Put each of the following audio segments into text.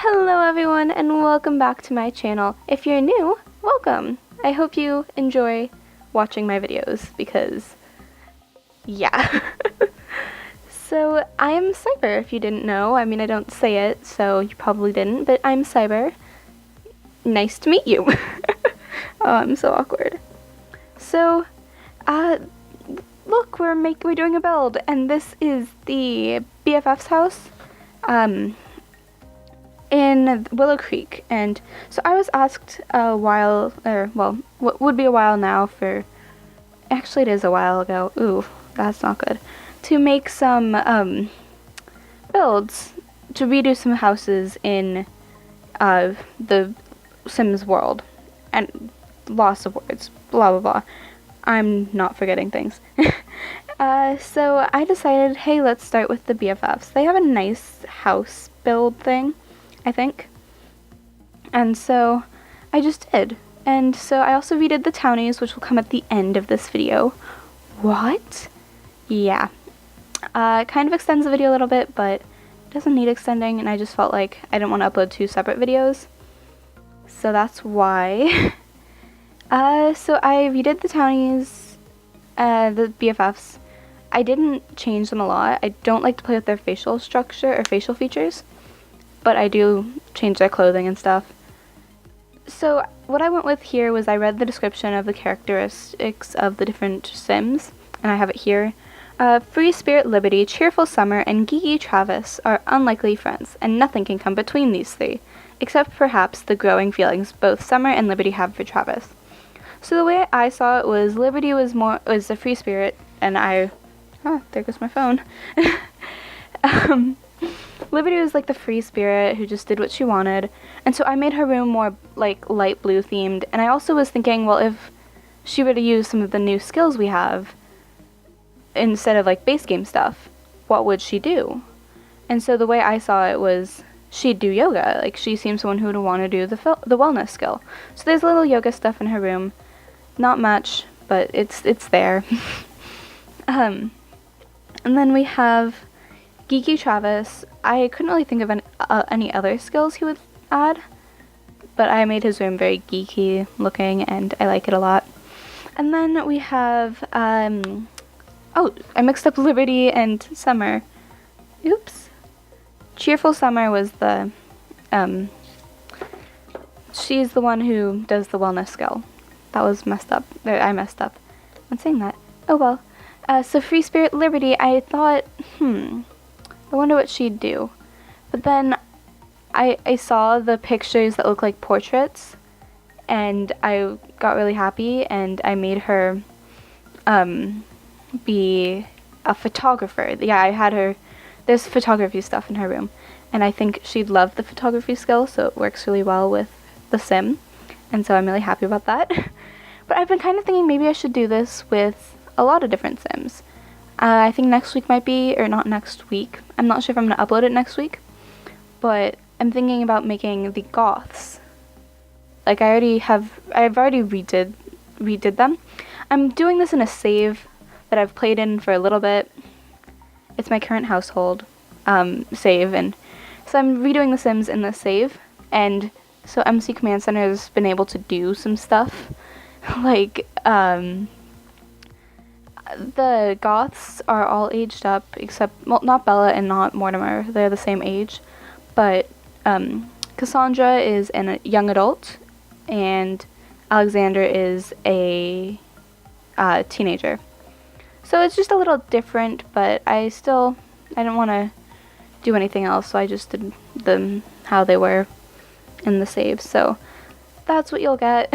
Hello everyone and welcome back to my channel. If you're new, welcome. I hope you enjoy watching my videos because, yeah. So I'm Cyber, if you didn't know. I mean, I don't say it, so you probably didn't, but I'm Cyber. Nice to meet you. Oh, I'm so awkward. So, look, we're doing a build, and this is the BFF's house. In Willow Creek, and so I was asked a while, or well, what would be a while now for, actually it is a while ago, ooh, that's not good, to make some builds, to redo some houses in the Sims world, and lots of words, blah blah blah, I'm not forgetting things. So I decided, hey, let's start with the BFFs. They have a nice house build thing, I think. And so I just did. And so I also redid the townies, which will come at the end of this video. What? Yeah. Kind of extends the video a little bit, but it doesn't need extending, and I just felt like I didn't want to upload two separate videos. So that's why. So I redid the townies, the BFFs. I didn't change them a lot. I don't like to play with their facial structure or facial features, but I do change their clothing and stuff. So what I went with here was I read the description of the characteristics of the different Sims, and I have it here. Free Spirit Liberty, Cheerful Summer, and Geeky Travis are unlikely friends, and nothing can come between these three, except perhaps the growing feelings both Summer and Liberty have for Travis. So the way I saw it was Liberty was a free spirit, and there goes my phone. Liberty was like the free spirit who just did what she wanted, and so I made her room more like light blue themed, and I also was thinking, well, if she were to use some of the new skills we have instead of like base game stuff, what would she do? And so the way I saw it was she'd do yoga. Like, she seems someone who would want to do the wellness skill. So there's little yoga stuff in her room. Not much, but it's there. And then we have Geeky Travis. I couldn't really think of any other skills he would add, but I made his room very geeky looking, and I like it a lot. And then we have, oh, I mixed up Liberty and Summer. Oops. Cheerful Summer was the, she's the one who does the wellness skill. That was messed up. I messed up. I'm saying that. Oh well. So Free Spirit Liberty, I thought, I wonder what she'd do. But then I saw the pictures that look like portraits, and I got really happy, and I made her be a photographer. Yeah, I had her, there's photography stuff in her room, and I think she'd love the photography skill, so it works really well with the sim, and so I'm really happy about that. But I've been kind of thinking maybe I should do this with a lot of different sims. I think next week might be, or not next week, I'm not sure if I'm going to upload it next week, but I'm thinking about making the goths. Like, I've already redid them. I'm doing this in a save that I've played in for a little bit. It's my current household save, and so I'm redoing the Sims in the save, and so MC Command Center has been able to do some stuff, like, the goths are all aged up, except, well, not Bella and not Mortimer, they're the same age, but Cassandra is a young adult, and Alexander is a teenager. So it's just a little different, but I didn't want to do anything else, so I just did them how they were in the save, so that's what you'll get.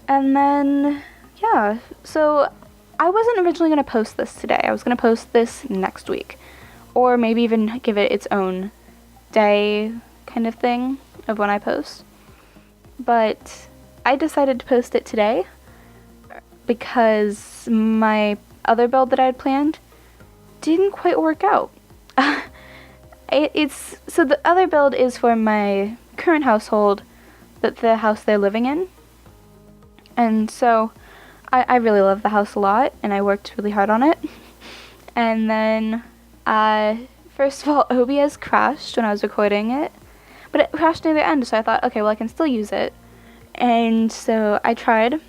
And then, yeah, so I wasn't originally going to post this today. I was going to post this next week, or maybe even give it its own day kind of thing of when I post, but I decided to post it today because my other build that I had planned didn't quite work out. So the other build is for my current household, the house they're living in, and so I really love the house a lot, and I worked really hard on it. And then first of all, OBS crashed when I was recording it, but it crashed near the end, so I thought, okay, well, I can still use it. And so I tried,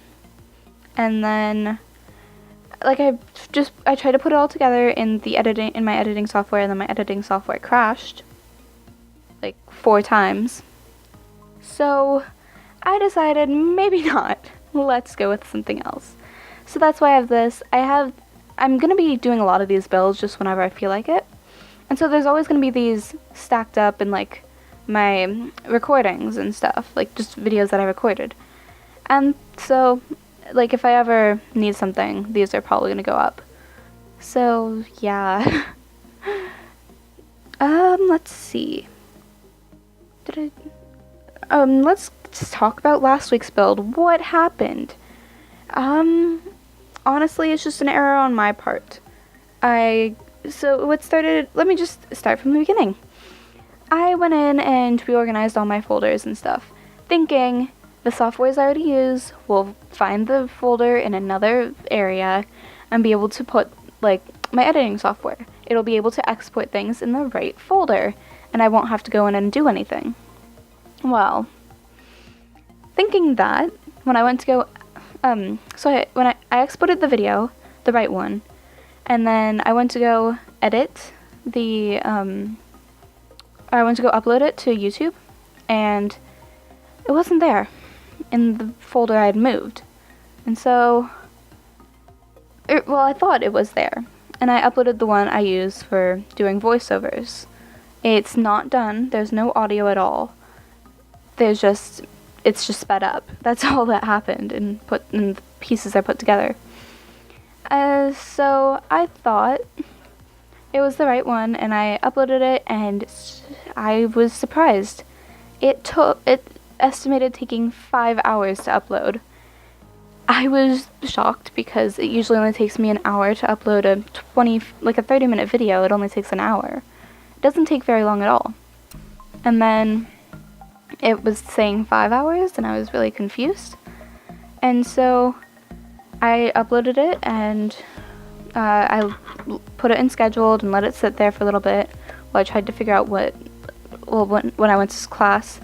and then like I tried to put it all together in my editing software, and then my editing software crashed like 4 times. So I decided maybe not. Let's go with something else. So that's why I have this. I'm gonna be doing a lot of these builds just whenever I feel like it. And so there's always gonna be these stacked up in like my recordings and stuff, like just videos that I recorded. And so like if I ever need something, these are probably gonna go up. So yeah. Let's see. Let's just talk about last week's build. What happened? Honestly, it's just an error on my part. Let me just start from the beginning. I went in and reorganized all my folders and stuff, thinking the softwares I already use will find the folder in another area and be able to put, like, my editing software. It'll be able to export things in the right folder, and I won't have to go in and do anything. Well, thinking that, when I went to go, when I exported the video, the right one, and then I went to go edit I went to go upload it to YouTube, and it wasn't there in the folder I had moved. And so, I thought it was there, and I uploaded the one I use for doing voiceovers. It's not done. There's no audio at all. It's just sped up. That's all that happened in the pieces I put together. So I thought it was the right one, and I uploaded it, and I was surprised. It estimated taking 5 hours to upload. I was shocked because it usually only takes me an hour to upload a 30-minute video. It only takes an hour. It doesn't take very long at all. And then it was saying 5 hours, and I was really confused. And so I uploaded it, and I put it in scheduled and let it sit there for a little bit while I tried to figure out when I went to class.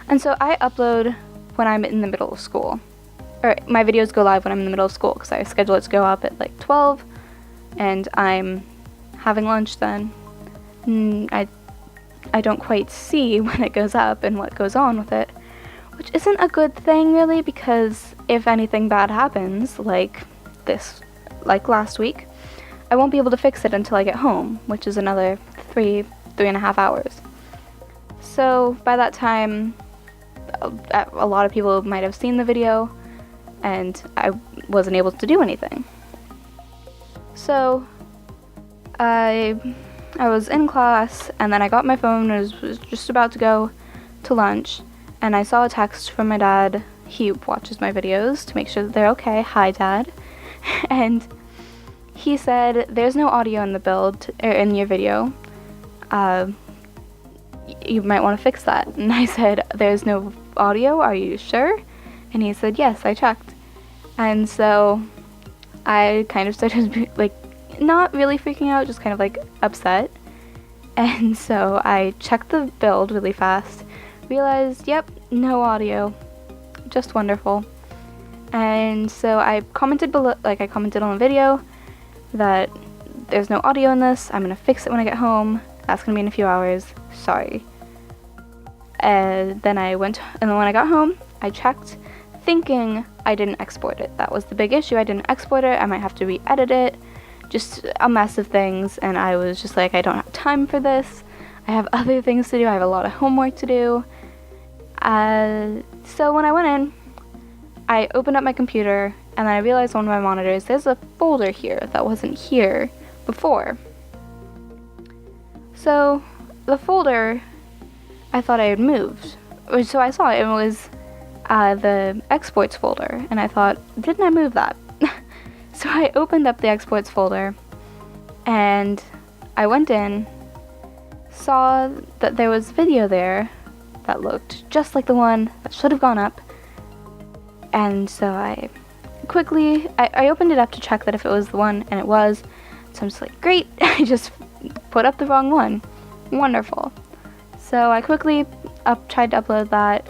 And so I upload when I'm in the middle of school. Or my videos go live when I'm in the middle of school, because I schedule it to go up at like 12, and I'm having lunch then. I don't quite see when it goes up and what goes on with it, which isn't a good thing really, because if anything bad happens, like last week, I won't be able to fix it until I get home, which is another 3.5 hours. So by that time, a lot of people might have seen the video, and I wasn't able to do anything. So I was in class, and then I got my phone and was just about to go to lunch, and I saw a text from my dad. He watches my videos to make sure that they're okay. Hi, Dad. And he said, "There's no audio in the build, or in your video. You might want to fix that." And I said, "There's no audio? Are you sure?" And he said, "Yes, I checked." And so I kind of started like not really freaking out, just kind of like upset. And so I checked the build really fast, realized, yep, no audio, just wonderful. And so I commented below, I commented on the video that there's no audio in this. I'm gonna fix it when I get home. That's gonna be in a few hours. Sorry. And then when I got home, I checked, thinking I didn't export it. That was the big issue. I didn't export it. I might have to re-edit it. Just a mess of things, and I was just like, I don't have time for this. I have other things to do. I have a lot of homework to do. So when I went in, I opened up my computer, and then I realized on my monitors there's a folder here that wasn't here before. So the folder I thought I had moved. So I saw it was the exports folder, and I thought, didn't I move that? So I opened up the exports folder, and I went in, saw that there was video there that looked just like the one that should have gone up, and so I quickly, I opened it up to check that if it was the one, and it was. So I'm just like, great. I just put up the wrong one. Wonderful. So I quickly tried to upload that.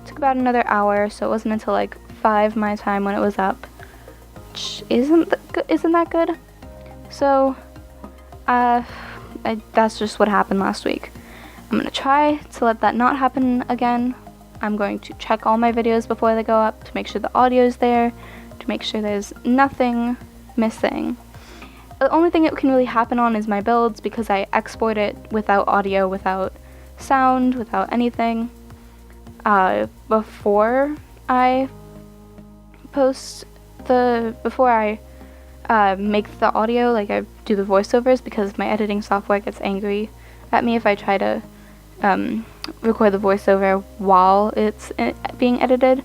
Took about another hour, so it wasn't until like 5 my time when it was up. Which isn't that good? So, that's just what happened last week. I'm gonna try to let that not happen again. I'm going to check all my videos before they go up to make sure the audio's there, to make sure there's nothing missing. The only thing it can really happen on is my builds, because I export it without audio, without sound, without anything. Before I make the audio, like I do the voiceovers, because my editing software gets angry at me if I try to record the voiceover while it's being edited.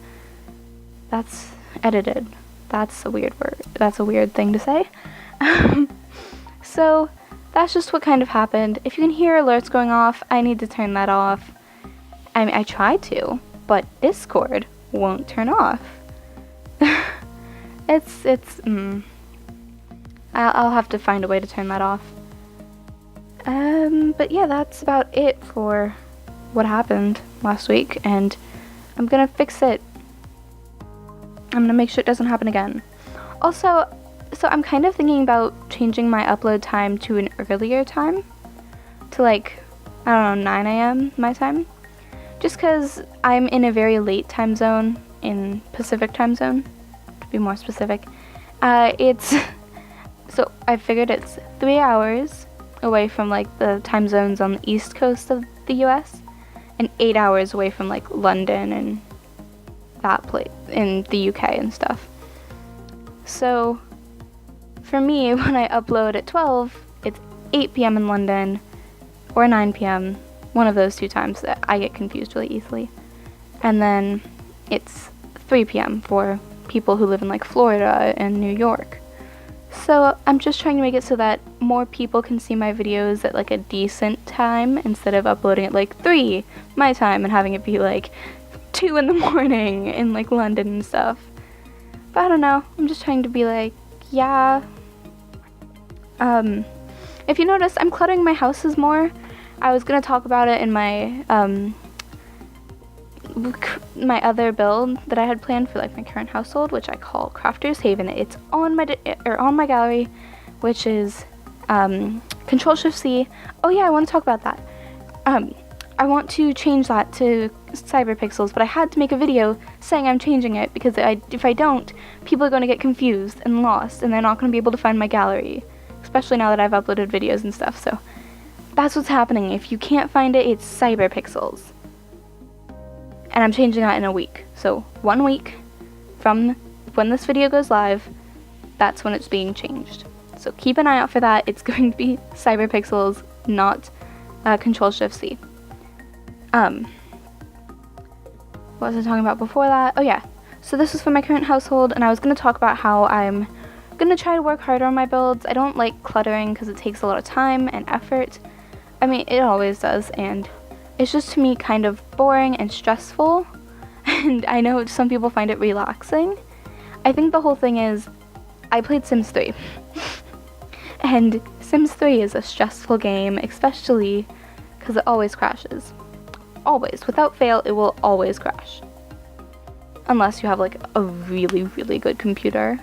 That's edited. That's a weird word. That's a weird thing to say. So that's just what kind of happened. If you can hear alerts going off, I need to turn that off. I mean, I tried to, but Discord won't turn off. I'll have to find a way to turn that off. But yeah, that's about it for what happened last week, and I'm gonna fix it. I'm gonna make sure it doesn't happen again. Also, so I'm kind of thinking about changing my upload time to an earlier time, to like, I don't know, 9 a.m. my time, just because I'm in a very late time zone, in Pacific time zone, to be more specific. So I figured it's 3 hours away from like the time zones on the east coast of the US, and 8 hours away from like London and that place in the UK and stuff. So for me, when I upload at 12, it's 8 p.m. in London or 9 p.m. One of those two times that I get confused really easily. And then it's 3 p.m. for people who live in like Florida and New York. So I'm just trying to make it so that more people can see my videos at like a decent time, instead of uploading at like 3 my time and having it be like 2 in the morning in like London and stuff. But I don't know, I'm just trying to be like, yeah. If you notice, I'm cluttering my houses more. I was gonna talk about it in my my other build that I had planned for like my current household, which I call Crafter's Haven. It's on my gallery, which is Control-Shift-C. Oh yeah, I want to talk about that. I want to change that to Cyberpixels, but I had to make a video saying I'm changing it, because if I don't, people are going to get confused and lost, and they're not going to be able to find my gallery, especially now that I've uploaded videos and stuff. So that's what's happening. If you can't find it, it's Cyberpixels. And I'm changing that in a week. So 1 week from when this video goes live, that's when it's being changed. So keep an eye out for that. It's going to be Cyberpixels, not Control-Shift-C. What was I talking about before that? Oh yeah, so this is for my current household, and I was going to talk about how I'm going to try to work harder on my builds. I don't like cluttering because it takes a lot of time and effort. I mean, it always does, and it's just, to me, kind of boring and stressful, and I know some people find it relaxing. I think the whole thing is, I played Sims 3, and Sims 3 is a stressful game, especially because it always crashes. Always. Without fail, it will always crash. Unless you have like a really, really good computer.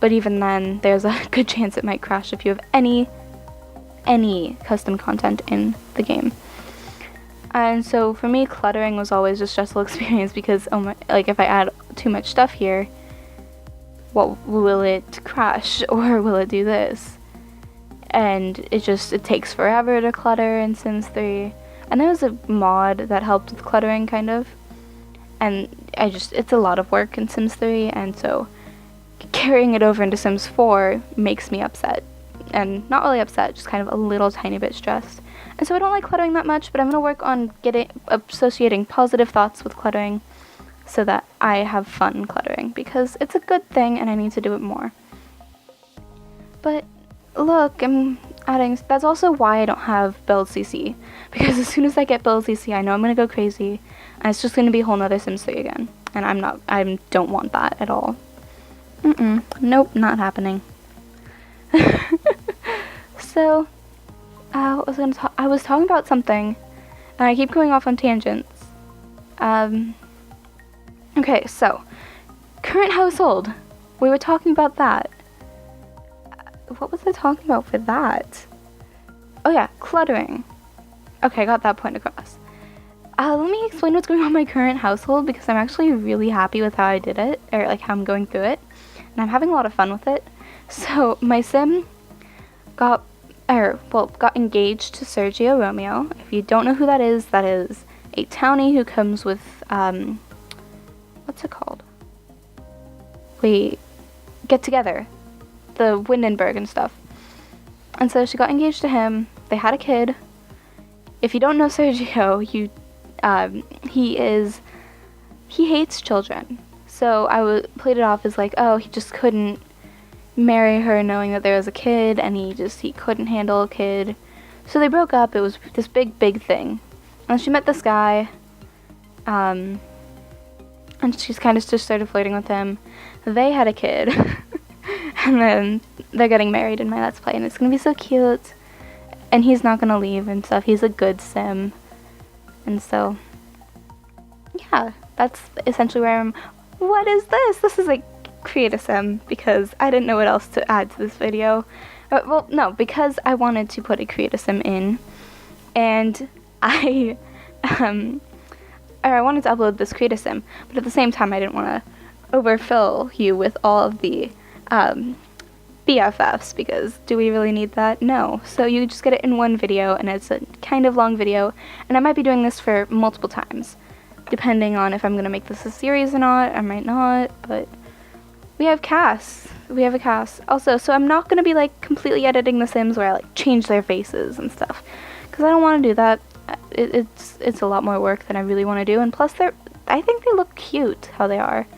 But even then, there's a good chance it might crash if you have any custom content in the game. And so for me, cluttering was always a stressful experience, because like if I add too much stuff here, what will it crash, or will it do this? And it takes forever to clutter in Sims 3. And there was a mod that helped with cluttering, kind of. And it's a lot of work in Sims 3, and so carrying it over into Sims 4 makes me upset. And not really upset, just kind of a little tiny bit stressed. And so I don't like cluttering that much, but I'm going to work on associating positive thoughts with cluttering so that I have fun cluttering, because it's a good thing and I need to do it more. But look, I'm adding, that's also why I don't have build CC, because as soon as I get build CC, I know I'm going to go crazy, and it's just going to be a whole nother Sims 3 again, and I don't want that at all. Nope, not happening. So I was talking about something, and I keep going off on tangents. Okay, so current household. We were talking about that. What was I talking about for that? Oh yeah, cluttering. Okay, I got that point across. Let me explain what's going on in my current household, because I'm actually really happy with how I did it, or like how I'm going through it, and I'm having a lot of fun with it. So my sim got engaged to Sergio Romeo. If you don't know who that is a townie who comes with, what's it called? We get together, the Windenburg and stuff. And so she got engaged to him. They had a kid. If you don't know Sergio, he hates children. So I played it off as like, oh, he just couldn't marry her knowing that there was a kid, and he couldn't handle a kid. So they broke up. It was this big thing. And she met this guy, and she's kind of just started flirting with him. They had a kid, and then they're getting married in my Let's Play, and it's gonna be so cute. And he's not gonna leave and stuff. He's a good sim. And so, yeah, that's essentially where I'm. What is this? This is like create a sim, because I didn't know what else to add to this video. Well, no, because I wanted to put a create a sim in, and I wanted to upload this create a sim, but at the same time I didn't want to overfill you with all of the BFFs, because do we really need that? No. So you just get it in one video, and it's a kind of long video, and I might be doing this for multiple times, depending on if I'm going to make this a series or not. I might not, but we have CAS. We have a CAS. Also, so I'm not going to be like completely editing the Sims where I like change their faces and stuff, because I don't want to do that. It's a lot more work than I really want to do, and plus I think they look cute how they are.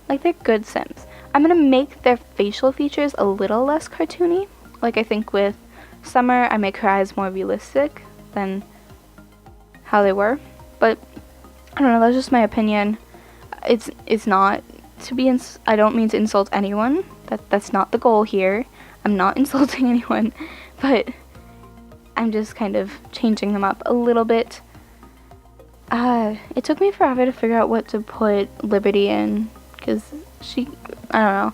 Like, they're good Sims. I'm going to make their facial features a little less cartoony. Like, I think with Summer, I make her eyes more realistic than how they were. But, I don't know, that's just my opinion. It's not to be, I don't mean to insult anyone. That's not the goal here. I'm not insulting anyone. But I'm just kind of changing them up a little bit. It took me forever to figure out what to put Liberty in, because I don't know,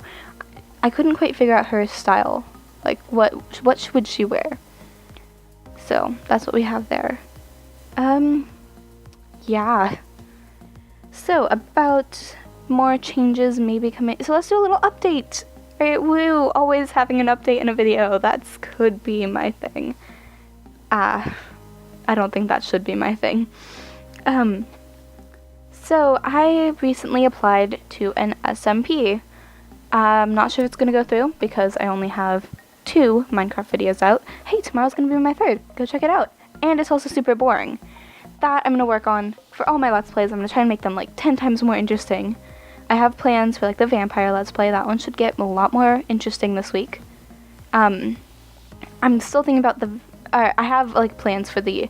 I couldn't quite figure out her style, like what would she wear. So that's what we have there. Yeah, so about more changes maybe coming, so let's do a little update, right? Woo, always having an update in a video, that's could be my thing. I don't think that should be my thing. So I recently applied to an SMP. I'm not sure if it's going to go through, because I only have 2 Minecraft videos out. Hey, tomorrow's going to be my 3rd. Go check it out. And it's also super boring. That I'm going to work on for all my Let's Plays. I'm going to try and make them like 10 times more interesting. I have plans for like the Vampire Let's Play. That one should get a lot more interesting this week. I'm still thinking about I have like plans for the,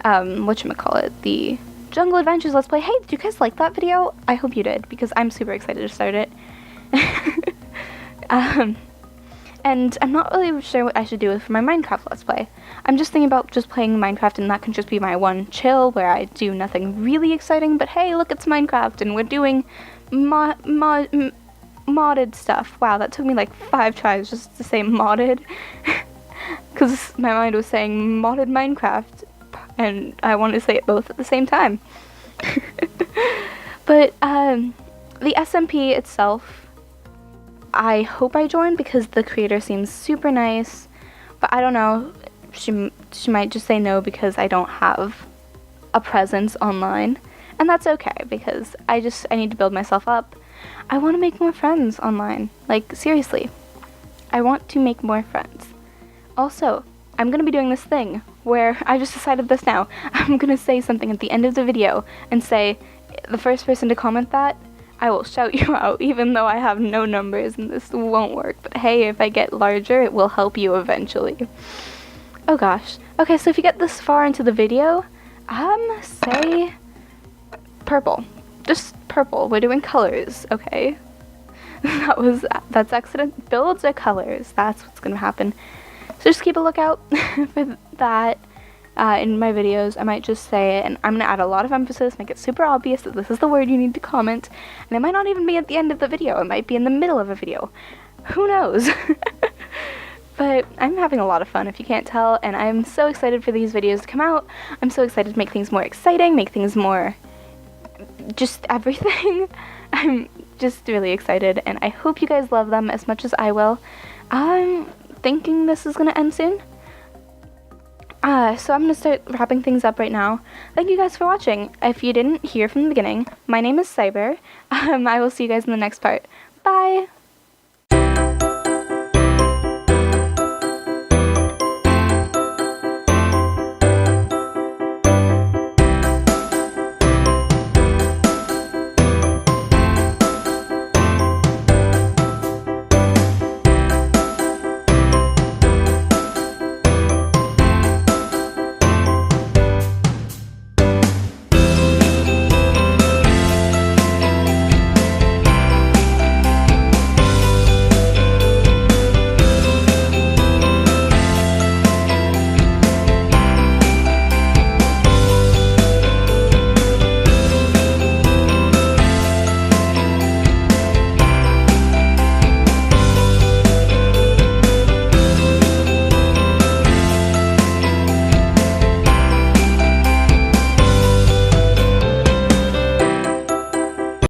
the Jungle Adventures Let's Play. Hey, did you guys like that video? I hope you did, because I'm super excited to start it. And I'm not really sure what I should do for my Minecraft Let's Play. I'm just thinking about just playing Minecraft, and that can just be my one chill where I do nothing really exciting, but hey, look, it's Minecraft, and we're doing modded stuff. Wow, that took me like 5 tries just to say modded, because my mind was saying modded Minecraft, and I wanted to say it both at the same time. But the SMP itself, I hope I join, because the creator seems super nice, but I don't know, she might just say no because I don't have a presence online, and that's okay, because I need to build myself up. I want to make more friends online, like seriously, I want to make more friends. Also, I'm going to be doing this thing where I just decided this now. I'm going to say something at the end of the video and say, the first person to comment that, I will shout you out, even though I have no numbers and this won't work. But hey, if I get larger, it will help you eventually. Oh gosh. Okay, so if you get this far into the video, say purple. Just purple. We're doing colors, okay? That's accident. Builds are colors. That's what's gonna happen. So just keep a lookout for that in my videos. I might just say it, and I'm gonna add a lot of emphasis, make it super obvious that this is the word you need to comment, and it might not even be at the end of the video, it might be in the middle of a video. Who knows? But I'm having a lot of fun, if you can't tell, and I'm so excited for these videos to come out. I'm so excited to make things more exciting, make things more just everything. I'm just really excited, and I hope you guys love them as much as I will. I'm thinking this is gonna end soon. So I'm gonna start wrapping things up right now. Thank you guys for watching. If you didn't hear from the beginning, my name is Cyber. I will see you guys in the next part. Bye!